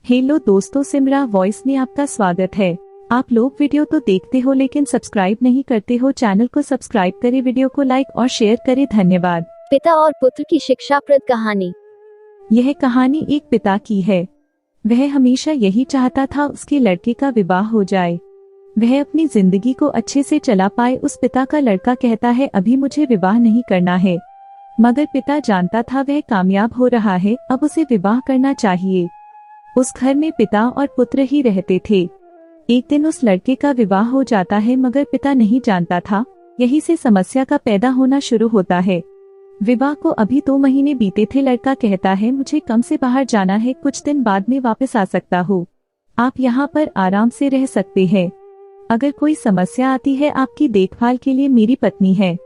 Hello दोस्तों, Simra voice में आपका स्वागत है। आप लोग वीडियो तो देखते हो लेकिन सब्सक्राइब नहीं करते हो। चैनल को सब्सक्राइब करें, वीडियो को लाइक और शेयर करें। धन्यवाद। पिता और पुत्र की शिक्षाप्रद कहानी। यह कहानी एक पिता की है। वह हमेशा यही चाहता था उसके लड़के का विवाह हो जाए, वह अपनी जिंदगी को अच्छे से चला पाए। उस पिता का लड़का कहता है अभी मुझे विवाह नहीं करना है, मगर पिता जानता था वह कामयाब हो रहा है, अब उसे विवाह करना चाहिए। उस घर में पिता और पुत्र ही रहते थे। एक दिन उस लड़के का विवाह हो जाता है, मगर पिता नहीं जानता था। यही से समस्या का पैदा होना शुरू होता है। विवाह को अभी 2 महीने बीते थे। लड़का कहता है मुझे कम से बाहर जाना है, कुछ दिन बाद में वापस आ सकता हूँ, आप यहाँ पर आराम से रह सकते हैं। अगर कोई समस्या आती है आपकी देखभाल के लिए मेरी पत्नी है।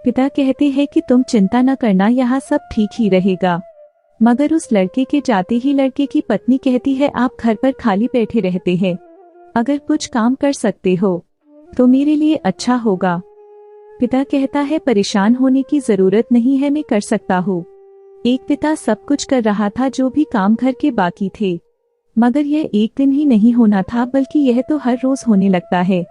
पिता कहते हैं कि तुम चिंता न करना, यहाँ सब ठीक ही रहेगा। मगर उस लड़के के जाते ही लड़के की पत्नी कहती है आप घर पर खाली बैठे रहते हैं, अगर कुछ काम कर सकते हो तो मेरे लिए अच्छा होगा। पिता कहता है परेशान होने की जरूरत नहीं है, मैं कर सकता हूँ। एक पिता सब कुछ कर रहा था जो भी काम घर के बाकी थे, मगर यह एक दिन ही नहीं होना था, बल्कि यह तो हर रोज होने लगता है।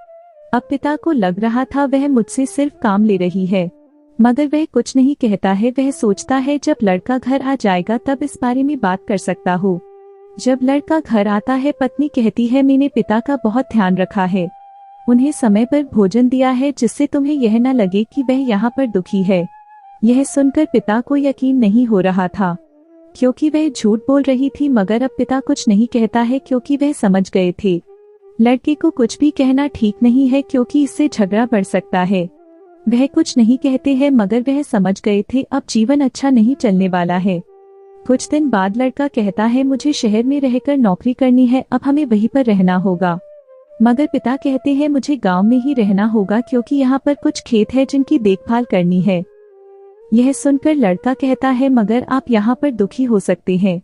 अब पिता को लग रहा था वह मुझसे सिर्फ काम ले रही है, मगर वह कुछ नहीं कहता है। वह सोचता है जब लड़का घर आ जाएगा तब इस बारे में बात कर सकता हूँ। जब लड़का घर आता है पत्नी कहती है मैंने पिता का बहुत ध्यान रखा है, उन्हें समय पर भोजन दिया है, जिससे तुम्हें यह न लगे कि वह यहाँ पर दुखी है। यह सुनकर पिता को यकीन नहीं हो रहा था, क्योंकि वह झूठ बोल रही थी। मगर अब पिता कुछ नहीं कहता है क्योंकि वह समझ गए थे लड़के को कुछ भी कहना ठीक नहीं है, क्योंकि इससे झगड़ा बढ़ सकता है। वह कुछ नहीं कहते हैं, मगर वह समझ गए थे अब जीवन अच्छा नहीं चलने वाला है। कुछ दिन बाद लड़का कहता है मुझे शहर में रहकर नौकरी करनी है, अब हमें वहीं पर रहना होगा। मगर पिता कहते हैं मुझे गांव में ही रहना होगा, क्योंकि यहाँ पर कुछ खेत है जिनकी देखभाल करनी है। यह सुनकर लड़का कहता है मगर आप यहाँ पर दुखी हो सकते हैं।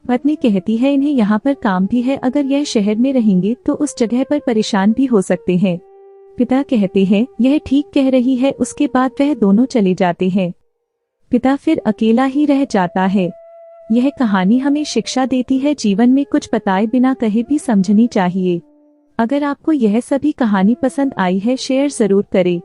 पत्नी कहती है इन्हें यहाँ पर काम भी है, अगर यह शहर में रहेंगे तो उस जगह पर परेशान भी हो सकते हैं। पिता कहते हैं यह ठीक कह रही है। उसके बाद वह दोनों चले जाते हैं। पिता फिर अकेला ही रह जाता है। यह कहानी हमें शिक्षा देती है जीवन में कुछ बताए बिना कहे भी समझनी चाहिए। अगर आपको यह सभी कहानी पसंद आई है शेयर जरूर करें।